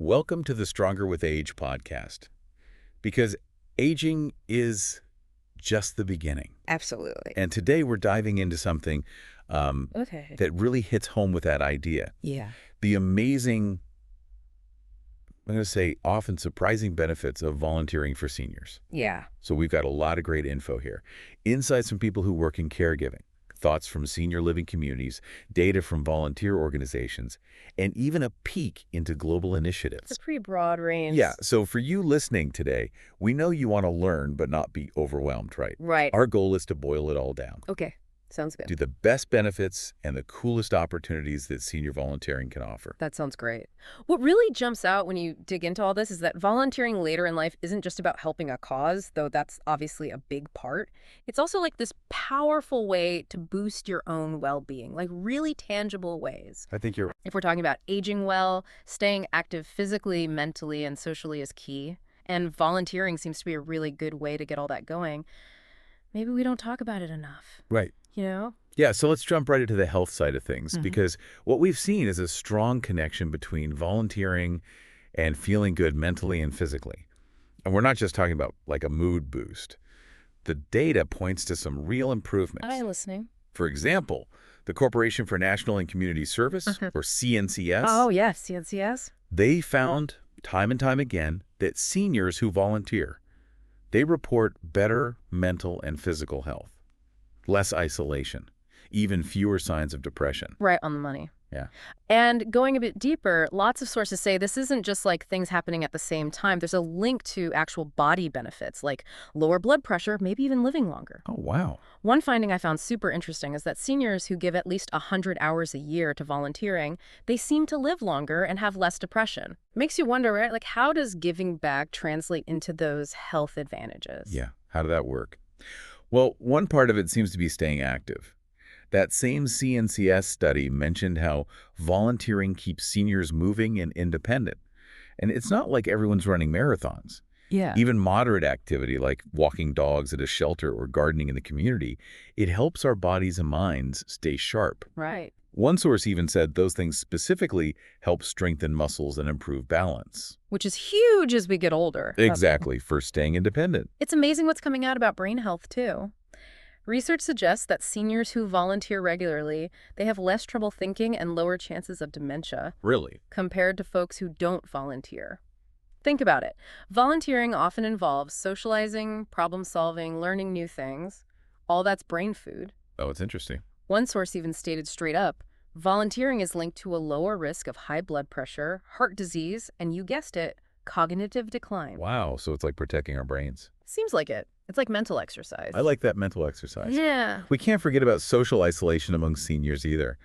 Welcome to the Stronger with Age podcast, because aging is just the beginning. Absolutely. And today we're diving into something Okay. that really hits home with that idea. Yeah. The amazing, I'm going to say, often surprising benefits of volunteering for seniors. Yeah. So we've got a lot of great info here. Insights from people who work in caregiving, thoughts from senior living communities, data from volunteer organizations, and even a peek into global It's initiatives. a pretty broad range. Yeah, so for you listening today, we know you want to learn but not be overwhelmed, right? Right. Our goal is to boil it all down, Okay. Sounds good. do the best benefits and the coolest opportunities that senior volunteering can offer. That sounds great. What really jumps out when you dig into all this is that volunteering later in life isn't just about helping a cause, though that's obviously a big part. It's also like this powerful way to boost your own well-being, like really tangible ways. I think you're If we're talking about aging well, staying active physically, mentally, and socially is key. And volunteering seems to be a really good way to get all that going. Maybe we don't talk about it enough, right. you know? Yeah, so let's jump right into the health side of things, Mhm. because what we've seen is a strong connection between volunteering and feeling good mentally and physically. And we're not just talking about like a mood boost. The data points to some real improvements. I'm listening. For example, the Corporation for National and Community Service, Mhm. or CNCS, Oh, yes, CNCS. they found time and time again that seniors who volunteer, they report better mental and physical health, less isolation, even fewer signs of depression. Right on the money. Yeah. And going a bit deeper, lots of sources say this isn't just like things happening at the same time. There's a link to actual body benefits, like lower blood pressure, maybe even living longer. Oh, wow. One finding I found super interesting is that seniors who give at least 100 hours a year to volunteering, they seem to live longer and have less depression. Makes you wonder, right? Like, how does giving back translate into those health advantages? Yeah. How did that work? Well, one part of it seems to be staying active. That same CNCS study mentioned how volunteering keeps seniors moving and independent. And it's not like everyone's running marathons. Yeah. Even moderate activity like walking dogs at a shelter or gardening in the community, it helps our bodies and minds stay sharp. Right. One source even said those things specifically help strengthen muscles and improve balance. Which is huge as we get older. Exactly, for staying independent. It's amazing what's coming out about brain health, too. Research suggests that seniors who volunteer regularly, they have less trouble thinking and lower chances of dementia Really? compared to folks who don't volunteer. Think about it. Volunteering often involves socializing, problem solving, learning new things. All that's brain food. Oh, it's interesting. One source even stated straight up, volunteering is linked to a lower risk of high blood pressure, heart disease, and you guessed it, cognitive decline. Wow, so it's like protecting our brains. Seems like it. It's like mental exercise. I like that mental exercise. Yeah. We can't forget about social isolation among seniors either.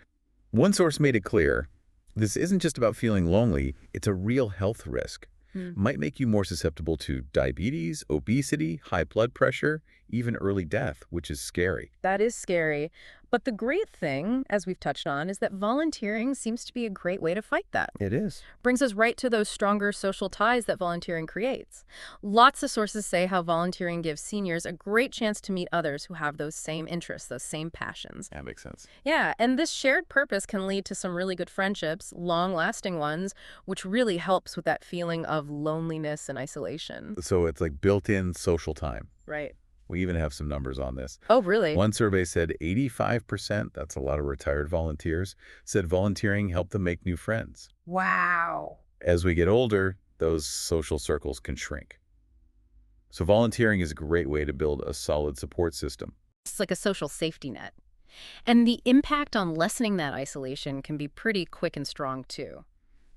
One source made it clear, this isn't just about feeling lonely, it's a real health risk. Might make you more susceptible to diabetes, obesity, high blood pressure, even early death, which is scary. That is scary. But the great thing, as we've touched on, is that volunteering seems to be a great way to fight that. It is. Brings us right to those stronger social ties that volunteering creates. Lots of sources say how volunteering gives seniors a great chance to meet others who have those same interests, those same passions. That makes sense. Yeah, and this shared purpose can lead to some really good friendships, long-lasting ones, which really helps with that feeling of loneliness and isolation. So it's like built-in social time. Right. We even have some numbers on this. Oh, really? One survey said 85%, that's a lot of retired volunteers, said volunteering helped them make new friends. Wow. As we get older, those social circles can shrink. So volunteering is a great way to build a solid support system. It's like a social safety net. And the impact on lessening that isolation can be pretty quick and strong, too.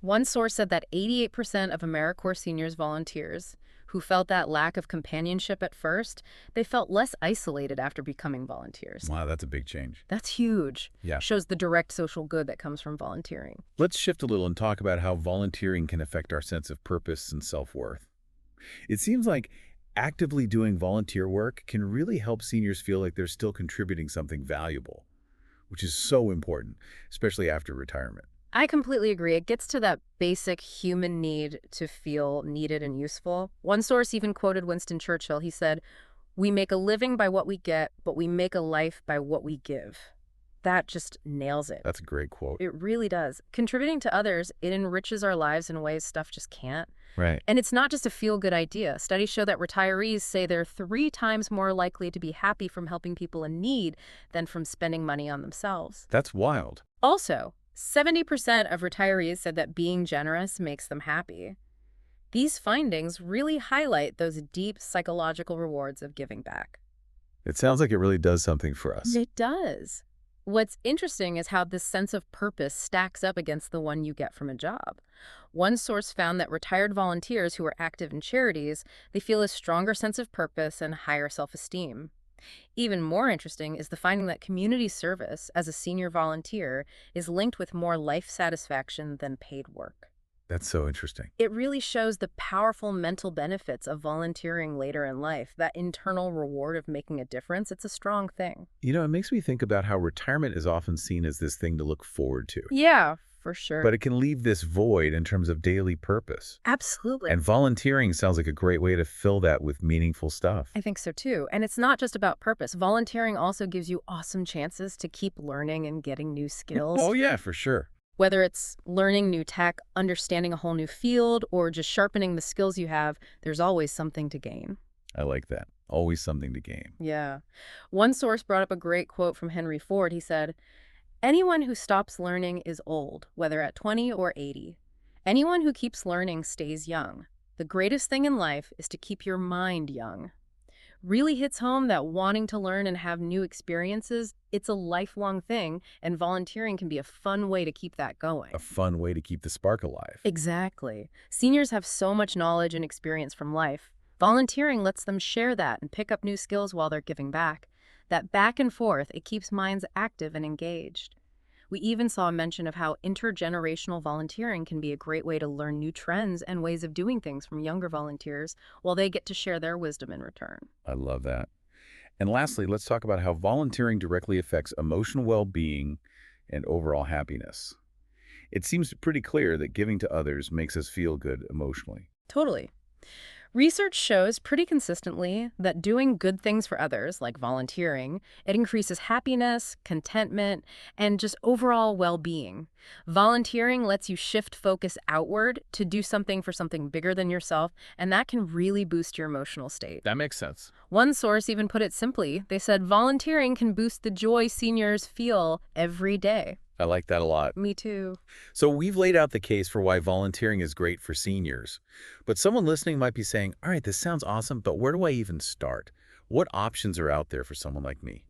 One source said that 88% of AmeriCorps seniors volunteers who felt that lack of companionship at first, they felt less isolated after becoming volunteers. Wow, that's a big change. That's huge. Yeah. Shows the direct social good that comes from volunteering. Let's shift a little and talk about how volunteering can affect our sense of purpose and self-worth. It seems like actively doing volunteer work can really help seniors feel like they're still contributing something valuable, which is so important, especially after retirement. I completely agree. It gets to that basic human need to feel needed and useful. One source even quoted Winston Churchill. He said, "We make a living by what we get, but we make a life by what we give." That just nails it. That's a great quote. It really does. Contributing to others, it enriches our lives in ways stuff just can't. Right. And it's not just a feel-good idea. Studies show that retirees say they're 3 times more likely to be happy from helping people in need than from spending money on themselves. That's wild. Also, 70% of retirees said that being generous makes them happy. These findings really highlight those deep psychological rewards of giving back. It sounds like it really does something for us. It does. What's interesting is how this sense of purpose stacks up against the one you get from a job. One source found that retired volunteers who are active in charities, they feel a stronger sense of purpose and higher self-esteem. Even more interesting is the finding that community service as a senior volunteer is linked with more life satisfaction than paid work. That's so interesting. It really shows the powerful mental benefits of volunteering later in life, that internal reward of making a difference. It's a strong thing. You know, it makes me think about how retirement is often seen as this thing to look forward to. Yeah, for sure. But it can leave this void in terms of daily purpose. Absolutely. And volunteering sounds like a great way to fill that with meaningful stuff. I think so too. And it's not just about purpose. Volunteering also gives you awesome chances to keep learning and getting new skills. Oh, yeah, for sure. Whether it's learning new tech, understanding a whole new field, or just sharpening the skills you have, there's always something to gain. I like that. Always something to gain. Yeah. One source brought up a great quote from Henry Ford. He said, "Anyone who stops learning is old, whether at 20 or 80. Anyone who keeps learning stays young. The greatest thing in life is to keep your mind young." Really hits home that wanting to learn and have new experiences, it's a lifelong thing, and volunteering can be a fun way to keep that going. A fun way to keep the spark alive. Exactly. Seniors have so much knowledge and experience from life. Volunteering lets them share that and pick up new skills while they're giving back. That back and forth, it keeps minds active and engaged. We even saw a mention of how intergenerational volunteering can be a great way to learn new trends and ways of doing things from younger volunteers while they get to share their wisdom in return. I love that. And lastly, let's talk about how volunteering directly affects emotional well-being and overall happiness. It seems pretty clear that giving to others makes us feel good emotionally. Totally. Research shows pretty consistently that doing good things for others, like volunteering, it increases happiness, contentment, and just overall well-being. Volunteering lets you shift focus outward to do something for something bigger than yourself, and that can really boost your emotional state. That makes sense. One source even put it simply. They said volunteering can boost the joy seniors feel every day. I like that a lot. Me too. So we've laid out the case for why volunteering is great for seniors. But someone listening might be saying, all right, this sounds awesome, but where do I even start? What options are out there for someone like me?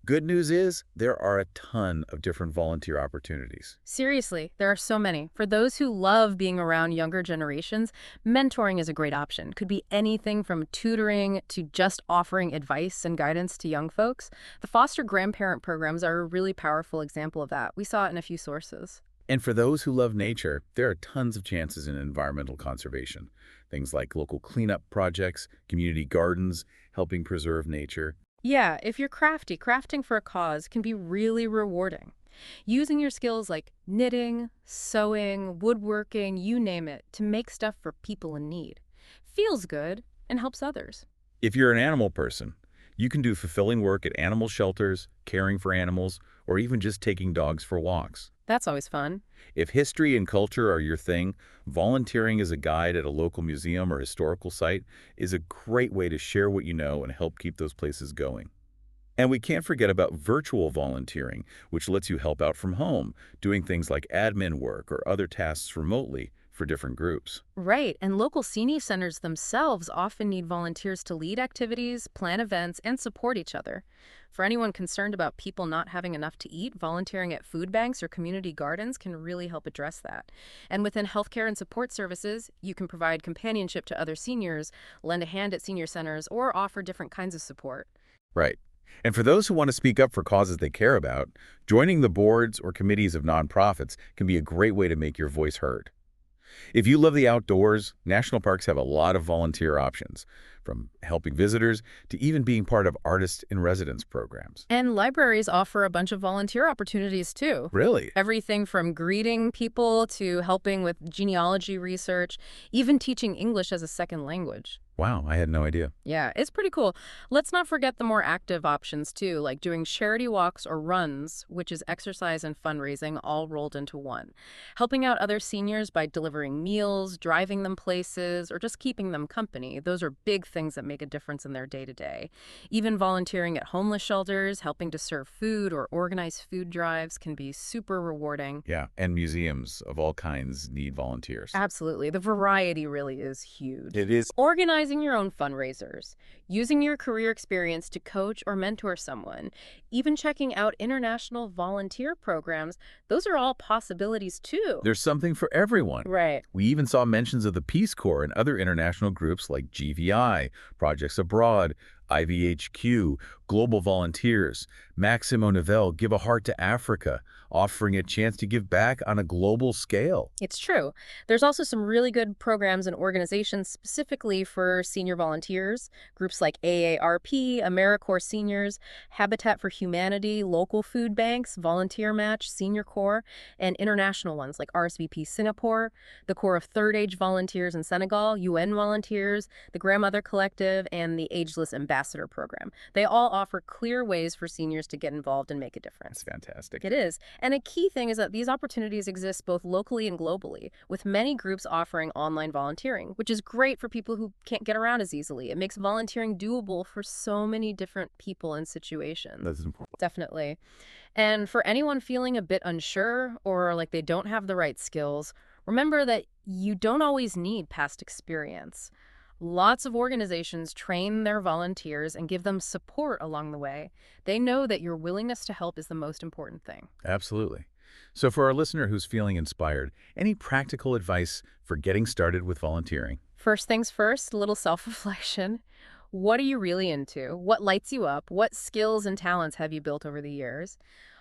Good news is there are a ton of different volunteer opportunities. Seriously, there are so many. For those who love being around younger generations, mentoring is a great option. Could be anything from tutoring to just offering advice and guidance to young folks. The foster grandparent programs are a really powerful example of that. We saw it in a few sources. And for those who love nature, there are tons of chances in environmental conservation. Things like local cleanup projects, community gardens, helping preserve nature. Yeah, if you're crafty, crafting for a cause can be really rewarding. Using your skills like knitting, sewing, woodworking, you name it, to make stuff for people in need. Feels good and helps others. If you're an animal person, you can do fulfilling work at animal shelters, caring for animals, or even just taking dogs for walks. That's always fun. If history and culture are your thing, volunteering as a guide at a local museum or historical site is a great way to share what you know and help keep those places going. And we can't forget about virtual volunteering, which lets you help out from home, doing things like admin work or other tasks remotely for different groups. Right, and local senior centers themselves often need volunteers to lead activities, plan events, and support each other. For anyone concerned about people not having enough to eat, volunteering at food banks or community gardens can really help address that. And within healthcare and support services, you can provide companionship to other seniors, lend a hand at senior centers, or offer different kinds of support. Right. And for those who want to speak up for causes they care about, joining the boards or committees of nonprofits can be a great way to make your voice heard. If you love the outdoors, national parks have a lot of volunteer options, from helping visitors to even being part of artist-in-residence programs. And libraries offer a bunch of volunteer opportunities too. Really? Everything from greeting people to helping with genealogy research, even teaching English as a second language. Wow, I had no idea. Yeah, it's pretty cool. Let's not forget the more active options too, like doing charity walks or runs, which is exercise and fundraising all rolled into one. Helping out other seniors by delivering meals, driving them places, or just keeping them company. Those are big things that make a difference in their day-to-day. Even volunteering at homeless shelters, helping to serve food or organize food drives can be super rewarding. Yeah, and museums of all kinds need volunteers. Absolutely. The variety really is huge. It is. Organizing your own fundraisers, using your career experience to coach or mentor someone, even checking out international volunteer programs, those are all possibilities too. There's something for everyone. Right. We even saw mentions of the Peace Corps and other international groups like GVI, Projects Abroad, IVHQ, Global Volunteers, Maximo Novell Give a Heart to Africa, offering a chance to give back on a global scale. It's true. There's also some really good programs and organizations specifically for senior volunteers, groups like AARP, AmeriCorps Seniors, Habitat for Humanity, local food banks, Volunteer Match, Senior Corps, and international ones like RSVP Singapore, the Corps of Third Age Volunteers in Senegal, UN Volunteers, the Grandmother Collective, and the Ageless Ambassador Program. They all offer clear ways for seniors to get involved and make a difference. That's fantastic. It is. And a key thing is that these opportunities exist both locally and globally, with many groups offering online volunteering, which is great for people who can't get around as easily. It makes volunteering doable for so many different people and situations. That's important. Definitely. And for anyone feeling a bit unsure or like they don't have the right skills, remember that you don't always need past experience. Lots of organizations train their volunteers and give them support along the way. They know that your willingness to help is the most important thing. Absolutely. So for our listener who's feeling inspired, any practical advice for getting started with volunteering? First things first, a little self-reflection. What are you really into? What lights you up? What skills and talents have you built over the years?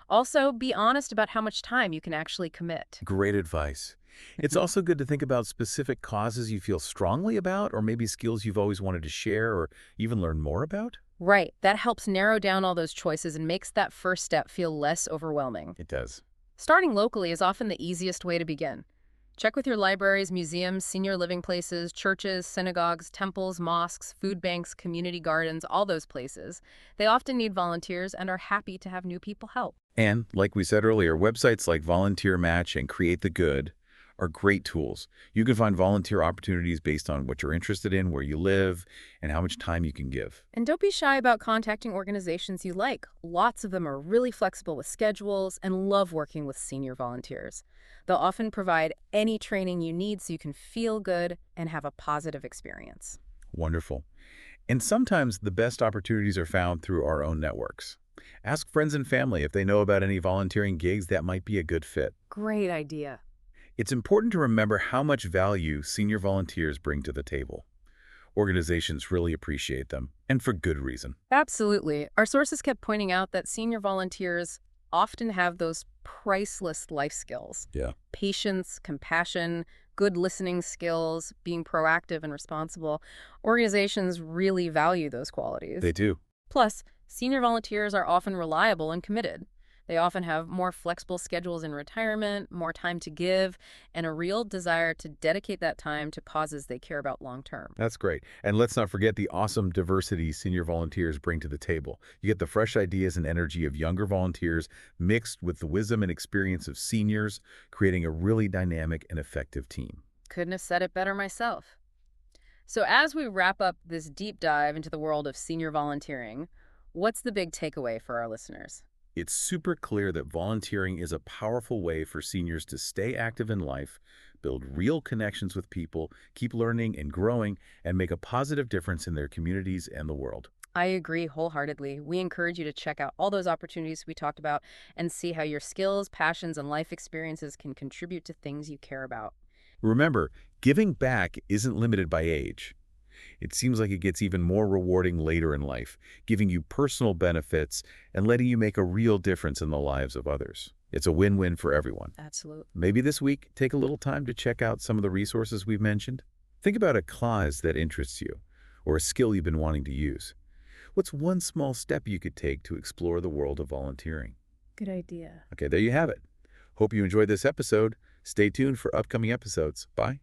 Also, be honest about how much time you can actually commit. Great advice. It's also good to think about specific causes you feel strongly about, or maybe skills you've always wanted to share or even learn more about. Right. That helps narrow down all those choices and makes that first step feel less overwhelming. It does. Starting locally is often the easiest way to begin. Check with your libraries, museums, senior living places, churches, synagogues, temples, mosques, food banks, community gardens, all those places. They often need volunteers and are happy to have new people help. And, like we said earlier, websites like Volunteer Match and Create the Good are great tools. You can find volunteer opportunities based on what you're interested in, where you live, and how much time you can give. And don't be shy about contacting organizations you like. Lots of them are really flexible with schedules and love working with senior volunteers. They'll often provide any training you need so you can feel good and have a positive experience. Wonderful. And sometimes the best opportunities are found through our own networks. Ask friends and family if they know about any volunteering gigs that might be a good fit. Great idea. It's important to remember how much value senior volunteers bring to the table. Organizations really appreciate them, and for good reason. Absolutely. Our sources kept pointing out that senior volunteers often have those priceless life skills. Yeah. Patience, compassion, good listening skills, being proactive and responsible. Organizations really value those qualities. They do. Plus, senior volunteers are often reliable and committed. They often have more flexible schedules in retirement, more time to give, and a real desire to dedicate that time to causes they care about long term. That's great. And let's not forget the awesome diversity senior volunteers bring to the table. You get the fresh ideas and energy of younger volunteers mixed with the wisdom and experience of seniors, creating a really dynamic and effective team. Couldn't have said it better myself. So as we wrap up this deep dive into the world of senior volunteering, what's the big takeaway for our listeners? It's super clear that volunteering is a powerful way for seniors to stay active in life, build real connections with people, keep learning and growing, and make a positive difference in their communities and the world. I agree wholeheartedly. We encourage you to check out all those opportunities we talked about and see how your skills, passions, and life experiences can contribute to things you care about. Remember, giving back isn't limited by age. It seems like it gets even more rewarding later in life, giving you personal benefits and letting you make a real difference in the lives of others. It's a win-win for everyone. Absolutely. Maybe this week, take a little time to check out some of the resources we've mentioned. Think about a cause that interests you, or a skill you've been wanting to use. What's one small step you could take to explore the world of volunteering? Good idea. Okay, there you have it. Hope you enjoyed this episode. Stay tuned for upcoming episodes. Bye.